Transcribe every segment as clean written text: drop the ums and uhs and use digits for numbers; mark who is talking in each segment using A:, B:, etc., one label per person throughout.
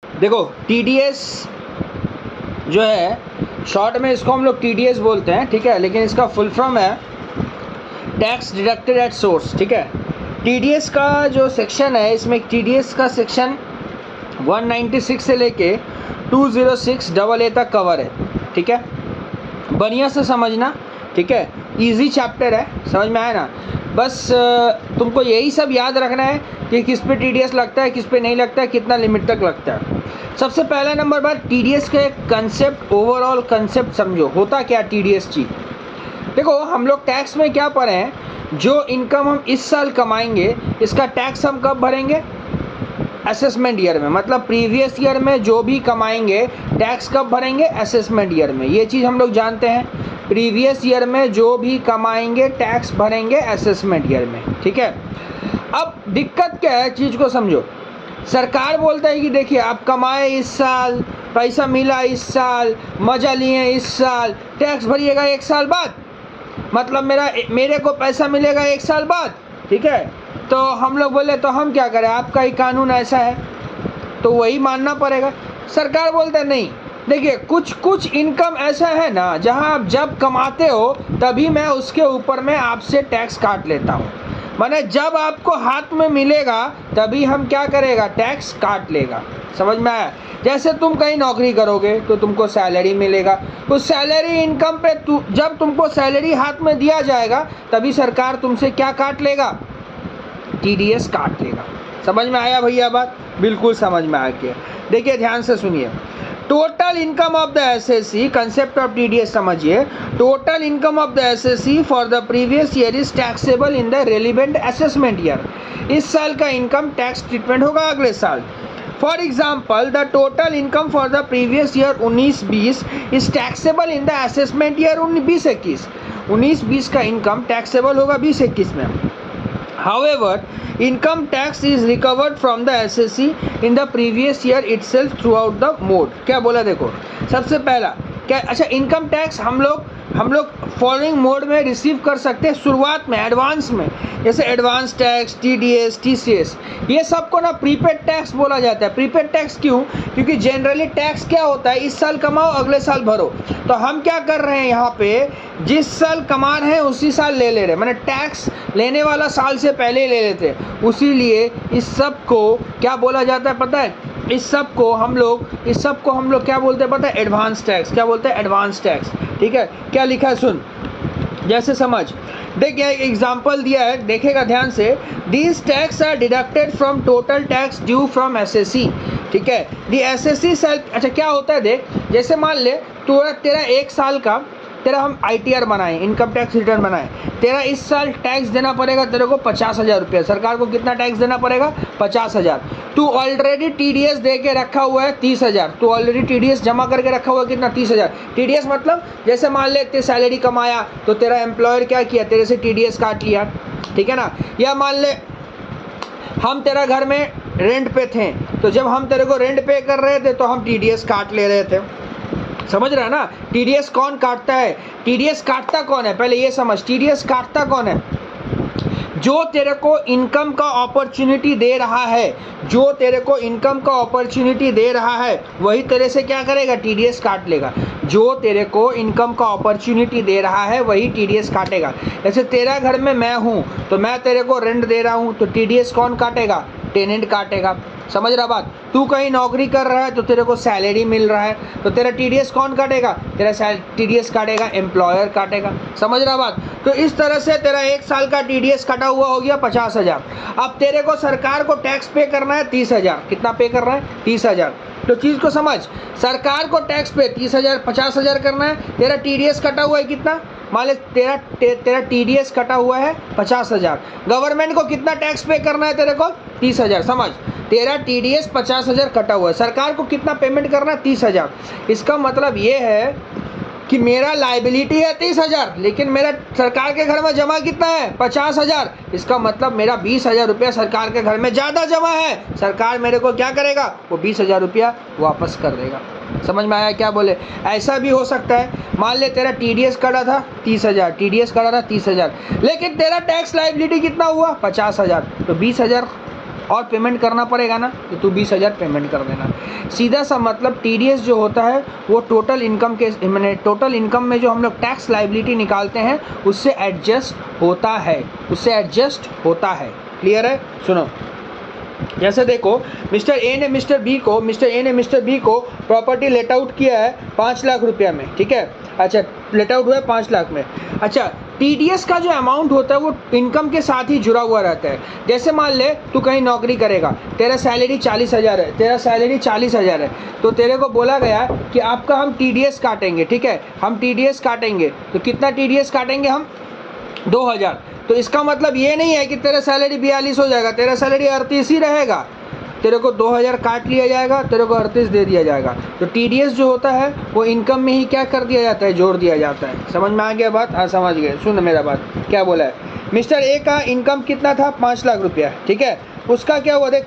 A: देखो टीडीएस जो है, शॉर्ट में इसको हम लोग टीडीएस बोलते हैं, ठीक है, लेकिन इसका फुल फॉर्म है टैक्स डिडक्टेड एट सोर्स, ठीक है। टीडीएस का जो सेक्शन है, इसमें टीडीएस का सेक्शन 196 से लेके 206AA तक कवर है, ठीक है। बढ़िया से समझना, ठीक है, इजी चैप्टर है, समझ में आया ना। बस तुमको यही सब याद रखना है कि किस पे टीडीएस लगता है, किस पे नहीं लगता है, कितना लिमिट तक लगता है। सबसे पहला नंबर बात, टीडीएस का एक कंसेप्ट, ओवरऑल कंसेप्ट समझो, होता क्या टीडीएस चीज। देखो हम लोग टैक्स में क्या पढ़े हैं, जो इनकम हम इस साल कमाएंगे इसका टैक्स हम कब भरेंगे, असेसमेंट ईयर में, मतलब प्रीवियस ईयर में जो भी कमाएंगे टैक्स कब भरेंगे, असेसमेंट ईयर में। ये चीज़ हम लोग जानते हैं, प्रीवियस ईयर में जो भी कमाएंगे टैक्स भरेंगे असेसमेंट ईयर में, ठीक है। अब दिक्कत क्या है, चीज़ को समझो। सरकार बोलता है कि देखिए आप कमाए इस साल, पैसा मिला इस साल, मज़ा लिए इस साल, टैक्स भरिएगा 1 साल बाद, मतलब मेरे को पैसा मिलेगा 1 साल बाद, ठीक है। तो हम लोग बोले तो हम क्या करें, आपका ही कानून ऐसा है तो वही मानना पड़ेगा। सरकार बोलता है नहीं, देखिए कुछ इनकम ऐसा है ना जहां आप जब कमाते हो तभी मैं उसके ऊपर में आपसे टैक्स काट लेता हूं, माने जब आपको हाथ में मिलेगा तभी हम क्या करेगा, टैक्स काट लेगा। समझ में आया। जैसे तुम कहीं नौकरी करोगे तो तुमको सैलरी मिलेगा, उस सैलरी इनकम पे जब तुमको सैलरी हाथ में दिया जाएगा तभी सरकार तुमसे क्या काट लेगा, टीडीएस काट लेगा। समझ में आया भैया बात, बिल्कुल समझ में आ गया। देखिए ध्यान से सुनिए, total income of the SSC, concept of TDS समझिए। Total income of the SSC for the previous year is taxable in the relevant assessment year. इस साल का इनकम टैक्स ट्रीटमेंट होगा अगले साल। For example the total income for the previous year 19-20 is taxable in the assessment year 20-21। 19-20 का income taxable होगा 20-21 में। However, income tax is recovered from the SSC in the previous year itself throughout the mode। क्या बोला देखो, सबसे पहला क्या, अच्छा इनकम टैक्स हम लोग फॉलोइंग मोड में रिसीव कर सकते हैं, शुरुआत में एडवांस में, जैसे एडवांस टैक्स, टीडीएस, टीसीएस, ये सबको ना प्रीपेड टैक्स बोला जाता है। प्रीपेड टैक्स क्यों, क्योंकि जनरली टैक्स क्या होता है, इस साल कमाओ अगले साल भरो। तो हम क्या कर रहे हैं यहाँ पे, जिस साल कमा रहे हैं उसी साल ले रहे, मैंने टैक्स लेने वाला साल से पहले ले लेते हैं, उसीलिए इस सब को क्या बोला जाता है पता है, इस सब को हम लोग क्या बोलते हैं पता है, एडवांस टैक्स। क्या बोलते हैं, एडवांस टैक्स, ठीक है। क्या लिखा है सुन, जैसे समझ, देखिए एक एग्जाम्पल दिया है, देखेगा ध्यान से। These taxes are deducted from total tax due from SSC, ठीक है। दी एसएससी सेल्फ, अच्छा क्या होता है देख, जैसे मान ले तेरा 1 साल का तेरा हम आईटीआर बनाए, इनकम टैक्स रिटर्न बनाए, तेरा इस साल टैक्स देना पड़ेगा तेरे को 50,000 रुपया। सरकार को कितना टैक्स देना पड़ेगा, 50,000। तू ऑलरेडी टीडीएस दे के रखा हुआ है 30,000, तू ऑलरेडी टीडीएस जमा करके रखा हुआ है कितना, 30,000। टीडीएस मतलब जैसे मान ले तेरे सैलरी कमाया तो तेरा एम्प्लॉयर क्या किया, तेरे से टीडीएस काट लिया, ठीक है ना। या मान ले हम तेरा घर में रेंट पे थे, तो जब हम तेरे को रेंट पे कर रहे थे तो हम टीडीएस काट ले रहे थे। समझ रहा है ना, टीडीएस कौन काटता है, टीडीएस काटता कौन है, पहले ये समझ, टीडीएस काटता कौन है, जो तेरे को इनकम का अपॉर्चुनिटी दे रहा है, जो तेरे को इनकम का अपॉर्चुनिटी दे रहा है वही तेरे से क्या करेगा, टीडीएस काट लेगा। जो तेरे को इनकम का अपॉर्चुनिटी दे रहा है वही टीडीएस काटेगा। जैसे तेरा घर में मैं हूँ तो मैं तेरे को रेंट दे रहा हूँ, तो टीडीएस कौन काटेगा, टेनेंट काटेगा। समझ रहा बात। तू कहीं नौकरी कर रहा है तो तेरे को सैलरी मिल रहा है, तो तेरा टीडीएस कौन काटेगा, तेरा टीडीएस काटेगा एम्प्लॉयर काटेगा। समझ रहा बात। तो इस तरह से तेरा 1 साल का टीडीएस कटा हुआ हो गया 50,000। अब तेरे को सरकार को टैक्स पे करना है 30,000। कितना पे कर रहा है, 30,000। तो चीज़ को समझ, सरकार को टैक्स पे 30,000 50,000 करना है, तेरा टीडीएस कटा हुआ है कितना, मान ले तेरा टीडीएस कटा हुआ है 50,000। गवर्नमेंट को कितना टैक्स पे करना है तेरे को, 30,000। समझ, तेरा टीडीएस 50,000 कटा हुआ है, सरकार को कितना पेमेंट करना है, 30,000। इसका मतलब ये है कि मेरा लाइबिलिटी है 30,000, लेकिन मेरा सरकार के घर में जमा कितना है, 50,000। इसका मतलब मेरा 20,000 रुपया सरकार के घर में ज़्यादा जमा है। सरकार मेरे को क्या करेगा, वो 20,000 रुपया वापस कर देगा। समझ में आया क्या बोले। ऐसा भी हो सकता है, मान ले तेरा टीडीएस कटा था 30,000, टीडीएस कटा था 30,000, लेकिन तेरा टैक्स लाइबिलिटी कितना हुआ, 50,000। तो 20,000 और पेमेंट करना पड़ेगा ना, तो तू 20,000 पेमेंट कर देना। सीधा सा मतलब TDS जो होता है वो टोटल इनकम के मैंने टोटल इनकम में जो हम लोग टैक्स लाइबिलिटी निकालते हैं उससे एडजस्ट होता है, उससे एडजस्ट होता है। क्लियर है? सुनो, जैसे देखो मिस्टर ए ने मिस्टर बी को प्रॉपर्टी लेट आउट किया है 5 लाख रुपया में, ठीक है। अच्छा, लेट आउट हुआ है 5 लाख में। अच्छा, TDS का जो अमाउंट होता है वो इनकम के साथ ही जुड़ा हुआ रहता है। जैसे मान ले तू कहीं नौकरी करेगा, तेरा सैलरी 40,000 है, तो तेरे को बोला गया कि आपका हम TDS काटेंगे, ठीक है, हम TDS काटेंगे। तो कितना TDS काटेंगे हम? 2,000। तो इसका मतलब ये नहीं है कि तेरा सैलरी 42 हो जाएगा, तेरा सैलरी 38 ही रहेगा। तेरे को 2,000 काट लिया जाएगा, तेरे को 38 दे दिया जाएगा। तो TDS जो होता है वो इनकम में ही क्या कर दिया जाता है? जोड़ दिया जाता है। समझ में आ गया बात? हाँ, समझ गए। सुन मेरा बात, क्या बोला है। मिस्टर ए का इनकम कितना था? 5 लाख रुपया, ठीक है। उसका क्या हुआ देख,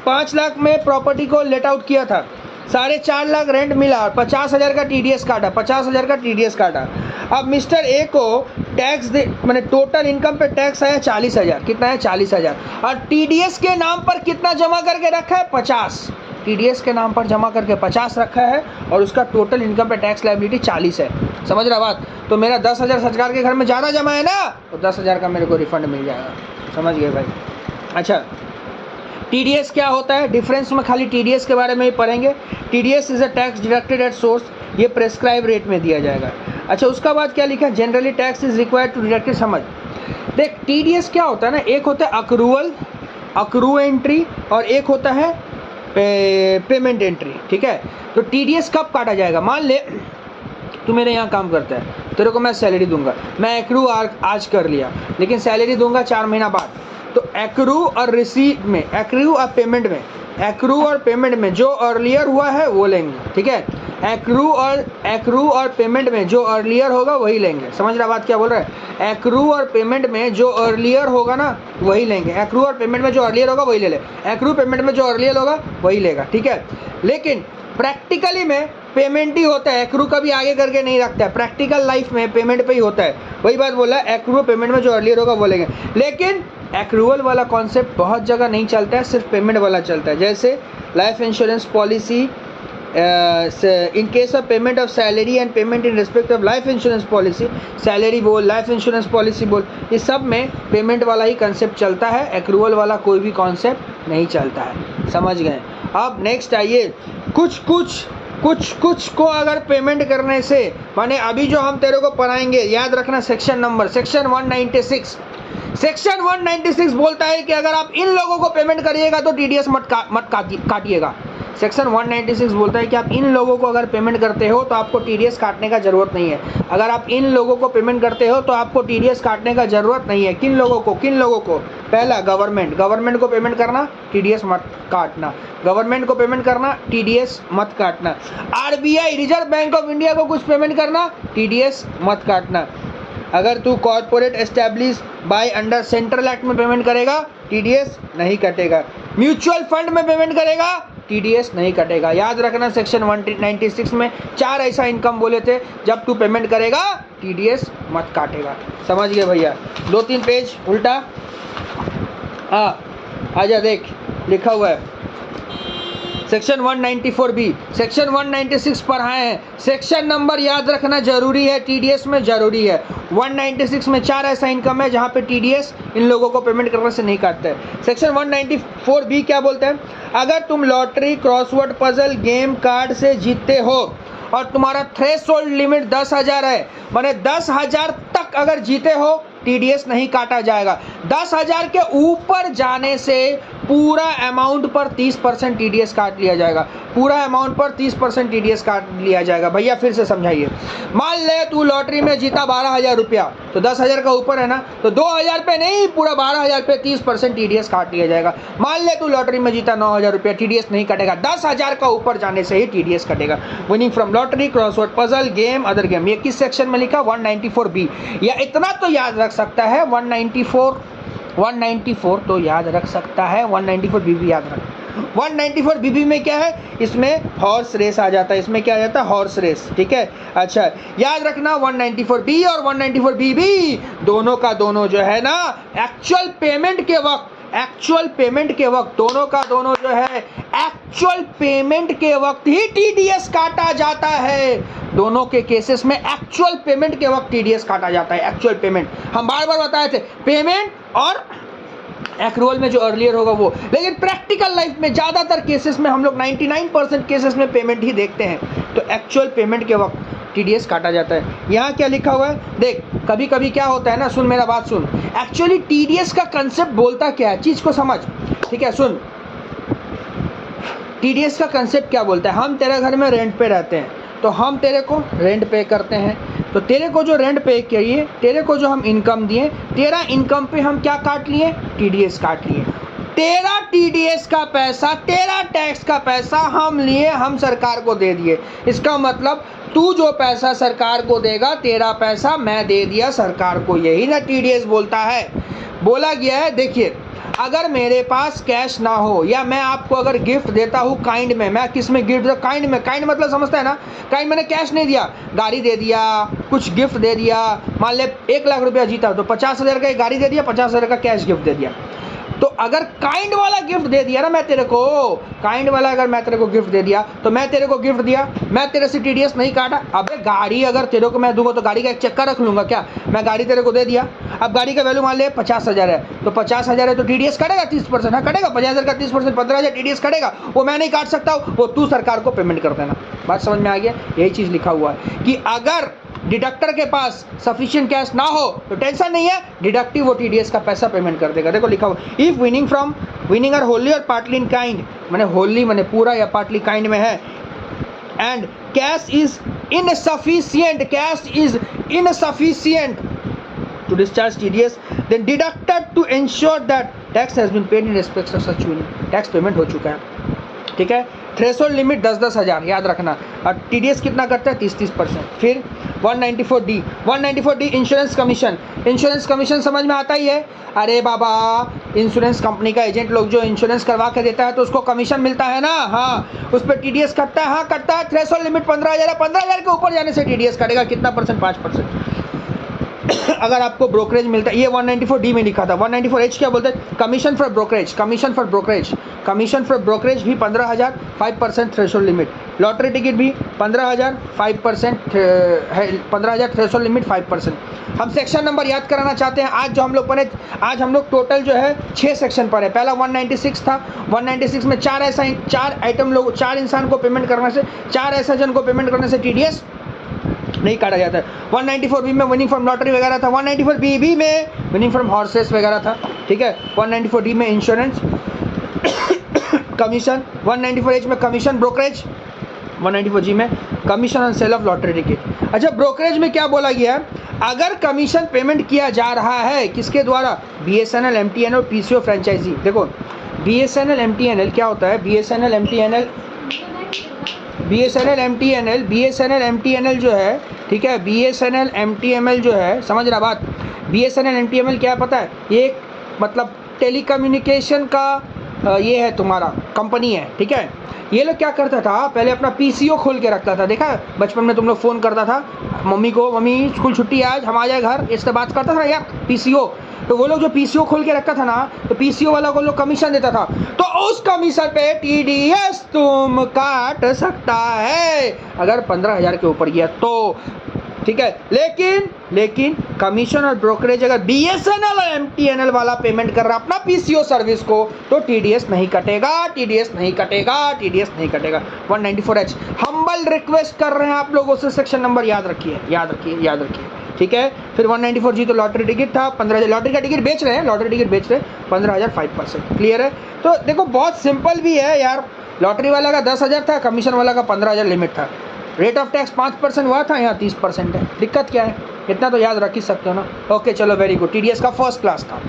A: 5 लाख में प्रॉपर्टी को लेट आउट किया था, 4.5 लाख रेंट मिला और 50,000 का TDS काटा, 50,000 का TDS काटा। अब मिस्टर ए को टैक्स मैंने टोटल इनकम पे टैक्स आया 40,000। कितना है? 40,000। और TDS के नाम पर कितना जमा करके रखा है? 50। TDS के नाम पर जमा करके 50 रखा है और उसका टोटल इनकम पे टैक्स लायबिलिटी 40 है। समझ रहा बात? तो मेरा 10,000 सरकार के घर में ज़्यादा जमा है ना, तो 10,000 का मेरे को रिफंड मिल जाएगा। समझ गए भाई? अच्छा, TDS क्या होता है? डिफरेंस में खाली TDS के बारे में ही पढ़ेंगे। TDS is a tax deducted at source, ये प्रेस्क्राइब रेट में दिया जाएगा। अच्छा, उसका बाद क्या लिखा? Generally tax is required to deduct. समझ देख, TDS क्या होता है ना, एक होता है अक्रू एंट्री और एक होता है पेमेंट एंट्री, ठीक है। तो TDS कब काटा जाएगा? मान ले तू मेरे यहाँ काम करता है, तेरे को मैं सैलरी दूंगा, मैं एक्रू आज कर लिया, लेकिन सैलरी दूंगा 4 महीना बाद। तो एक्रू और रिसीव में, एक्रू और पेमेंट में जो अर्लियर हुआ है वो लेंगे, ठीक है। एक्रू और पेमेंट में जो अर्लियर होगा वही लेंगे। समझ रहा बात क्या बोल रहा है? एक्रू और पेमेंट में जो अर्लियर होगा ना वही लेंगे। एक्रू और पेमेंट में जो अर्लियर होगा वही ले ले, एक्रू पेमेंट में जो अर्लियर होगा वही लेगा, ठीक है। लेकिन प्रैक्टिकली में पेमेंट ही होता है, एक्रू कभी आगे करके नहीं रखता है। प्रैक्टिकल लाइफ में पेमेंट पे ही होता है। वही बात बोला, एक्रू पेमेंट में जो अर्लियर होगा वो लेंगे। लेकिन एक्रूअल वाला कॉन्सेप्ट बहुत जगह नहीं चलता है, सिर्फ पेमेंट वाला चलता है। जैसे life insurance policy, in case of payment of salary and payment in respect of life insurance policy, salary बोल, लाइफ इंश्योरेंस पॉलिसी बोल, इस सब में पेमेंट वाला ही कंसेप्ट चलता है, एक्रूअल वाला कोई भी कॉन्सेप्ट नहीं चलता है। समझ गए? अब नेक्स्ट आइए, कुछ को अगर पेमेंट करने से, माने अभी जो हम तेरे को पढ़ाएंगे, याद रखना सेक्शन नंबर, सेक्शन 196 बोलता है कि अगर आप इन लोगों को पेमेंट करिएगा तो TDS मत काटिएगा। सेक्शन 196 बोलता है कि आप इन लोगों को अगर पेमेंट करते हो तो आपको TDS काटने का ज़रूरत नहीं है। अगर आप इन लोगों को पेमेंट करते हो तो आपको TDS काटने का ज़रूरत नहीं है। किन लोगों को? पहला गवर्नमेंट को पेमेंट करना, TDS मत काटना। गवर्नमेंट को पेमेंट करना, TDS मत काटना। RBI, reserve bank of India को कुछ पेमेंट करना, TDS मत काटना। अगर तू corporate establish by under central act में पेमेंट करेगा, TDS नहीं कटेगा। म्यूचुअल फंड में पेमेंट करेगा, TDS नहीं कटेगा। याद रखना, सेक्शन 196 में 4 ऐसा इनकम बोले थे, जब तू पेमेंट करेगा TDS मत काटेगा। समझ गए भैया? 2-3 पेज उल्टा। हाँ, आजा देख, लिखा हुआ है सेक्शन 194B, सेक्शन 196 पढ़ाए हैं। सेक्शन नंबर याद रखना जरूरी है, TDS में जरूरी है। 196 में 4 ऐसा इनकम है जहाँ पे TDS इन लोगों को पेमेंट करने से नहीं काटते हैं। सेक्शन 194B क्या बोलते हैं? अगर तुम lottery, crossword puzzle, game card से जीतते हो और तुम्हारा थ्रेशोल्ड लिमिट 10,000 है, माने 10,000 तक अगर जीते हो TDS नहीं काटा जाएगा। 10,000 के ऊपर जाने से पूरा अमाउंट पर 30% TDS काट लिया जाएगा। पूरा अमाउंट पर 30% TDS काट लिया जाएगा। भैया फिर से समझाइए। मान ले तू लॉटरी में जीता 12,000 रुपया, तो 10,000 का ऊपर है ना, तो 2,000 पे नहीं, पूरा 12,000 पे 30% TDS काट लिया जाएगा। मान ले तू लॉटरी में जीता 9,000 रुपया, TDS नहीं कटेगा। 10,000 का ऊपर जाने से ही TDS कटेगा। Winning from lottery, crossword puzzle, game, other game. ये किस सेक्शन में लिखा? 194B। या इतना तो याद रख सकता है, 194 तो याद रख सकता है, 194B भी याद रख। 194BB में क्या है? इसमें हॉर्स रेस आ जाता है। इसमें क्या आ जाता है? हॉर्स रेस, ठीक है। अच्छा, याद रखना 194B और 194BB दोनों का दोनों जो है ना, एक्चुअल पेमेंट के वक्त एक्चुअल पेमेंट के वक्त दोनों का दोनों जो है एक्चुअल पेमेंट के वक्त ही टीडीएस काटा जाता है। दोनों के केसेस में एक्चुअल पेमेंट के वक्त टीडीएस काटा जाता है। एक्चुअल पेमेंट हम बार बार बताए थे, पेमेंट और एक्रूअल में जो अर्लियर होगा वो, लेकिन प्रैक्टिकल लाइफ में ज़्यादातर केसेस में हम लोग 99% केसेस में पेमेंट ही देखते हैं। तो एक्चुअल पेमेंट के वक्त टीडीएस काटा जाता है। यहाँ क्या लिखा हुआ है देख, कभी कभी क्या होता है ना, सुन मेरा बात सुन, एक्चुअली टीडीएस का कंसेप्ट बोलता क्या है, चीज़ को समझ, ठीक है। सुन, टीडीएस का कंसेप्ट क्या बोलता है, हम तेरे घर में रेंट पे रहते हैं तो हम तेरे को रेंट पे करते हैं, तो तेरे को जो रेंट पे करिए, तेरे को जो हम इनकम दिए, तेरा इनकम पे हम क्या काट लिए, टीडीएस काट लिए। तेरा टीडीएस का पैसा, तेरा टैक्स का पैसा हम लिए, हम सरकार को दे दिए। इसका मतलब तू जो पैसा सरकार को देगा, तेरा पैसा मैं दे दिया सरकार को, यही ना टीडीएस बोलता है, बोला गया है। देखिए, अगर मेरे पास कैश ना हो या मैं आपको अगर गिफ्ट देता हूँ काइंड में, मैं किस में गिफ्ट देता, काइंड में, काइंड मतलब समझता है ना, काइंड मैंने कैश नहीं दिया, गाड़ी दे दिया, कुछ गिफ्ट दे दिया, मान ले 1 लाख रुपया जीता तो 50,000 का एक गाड़ी दे दिया, 50,000 का कैश गिफ्ट दे दिया। तो अगर काइंड वाला गिफ्ट दे दिया ना मैं तेरे को, काइंड वाला अगर मैं तेरे को गिफ्ट दे दिया, तो मैं तेरे को गिफ्ट दिया, मैं तेरे से टीडीएस नहीं काटा। अबे गाड़ी अगर तेरे को मैं दूंगा तो गाड़ी का एक चक्का रख लूंगा क्या, मैं गाड़ी तेरे को दे दिया, अब गाड़ी का वैल्यू मान ले 50,000 है, तो 50,000 है तो टीडीएस कटेगा 30%, हाँ कटेगा, 50,000 का 30% 15,000 टीडीएस कटेगा, वो मैं नहीं काट सकता, वो तू सरकार को पेमेंट कर देना। बात समझ में आ गया, यही चीज़ लिखा हुआ है कि अगर डिडक्टर के पास सफिशिएंट कैश ना हो तो टेंशन नहीं है, डिडक्टिव वो टीडीएस का पैसा पेमेंट कर देगा। देखो लिखा हुआ, इफ विनिंग आर होली और पार्टली इन काइंड, मैंने होली मैंने पूरा या पार्टली काइंड में है, and cash is insufficient to discharge TDS, then deducted to ensure that tax has been paid in respect of such winning, tax payment हो चुका है, ठीक है। थ्रेशोल्ड लिमिट 10-10 हज़ार याद रखना, और टीडीएस कितना करता है 30-30%। फिर 194D insurance commission, insurance commission समझ में आता ही है, अरे बाबा इंश्योरेंस कंपनी का एजेंट लोग जो इंश्योरेंस करवा के देता है तो उसको कमीशन मिलता है ना, हाँ उस पर टीडीएस कटता है, हाँ कटता है। थ्रेशोल्ड लिमिट 15,000 है, 15,000 के ऊपर जाने से टीडीएस कटेगा, कितना परसेंट, 5%। अगर आपको ब्रोकरेज मिलता है, ये 194D में लिखा था। 194H क्या बोलते हैं, commission for brokerage, commission for brokerage भी 15,000, 5% थ्रेशोल्ड लिमिट। लॉटरी टिकट भी 15,000, 5% 15,000 थ्रेशोल्ड लिमिट, 5%। हम सेक्शन नंबर याद कराना चाहते हैं। आज जो हम लोग पढ़े, आज हम लोग टोटल जो है 6 सेक्शन पढ़े। पहला 196 था, 196 में 4 आइटम लोग, 4 इंसान को पेमेंट करने से, 4 ऐसा जन को पेमेंट करने से टीडीएस नहीं काटा जाता है। 194B में विनिंग फ्रॉम लॉटरी वगैरह था, 194BB में विनिंग फ्रॉम हॉर्सेस वगैरह था, ठीक है। 194D में इंश्योरेंस कमीशन, 194H में कमीशन ब्रोकरेज, 194G में commission on sale of lottery ticket. अच्छा, ब्रोकरेज में क्या बोला गया है, अगर कमीशन पेमेंट किया जा रहा है किसके द्वारा, BSNL, MTNL और PCO फ्रेंचाइजी। देखो BSNL MTNL क्या होता है, BSNL MTNL जो है, ठीक है, BSNL MTNL जो है, समझ रहा बात, BSNL MTNL क्या पता है, ये मतलब टेलीकम्युनिकेशन का ये है तुम्हारा कंपनी है, ठीक है। ये लोग क्या करता था, पहले अपना PCO खोल के रखता था, देखा बचपन में तुम लोग फ़ोन करता था मम्मी को, मम्मी स्कूल छुट्टी आज हम आ जाए घर, इससे बात करता था यार PCO। तो वो लोग जो PCO खोल के रखता था ना, तो PCO वाला को लोग कमीशन देता था, तो उस कमीशन पे TDS तुम काट सकता है अगर 15,000 के ऊपर गया तो, ठीक है। लेकिन कमीशन और ब्रोकरेज अगर BSNL और MTNL वाला पेमेंट कर रहा अपना PCO सर्विस को, तो TDS नहीं कटेगा। 194H हम्बल रिक्वेस्ट कर रहे हैं आप लोगों से, सेक्शन नंबर याद रखिए, ठीक है। फिर 194G तो लॉटरी टिकट था, 15,000 लॉटरी का टिकट बेच रहे हैं, 15,000, 5%, क्लियर है। तो देखो बहुत सिंपल भी है यार, लॉटरी वाला का 10,000 था, कमीशन वाला का 15,000 लिमिट था, रेट ऑफ टैक्स 5% हुआ था, यहाँ 30% है, दिक्कत क्या है, इतना तो याद रख ही सकते हो ना। ओके चलो, वेरी गुड, TDS का फर्स्ट क्लास था।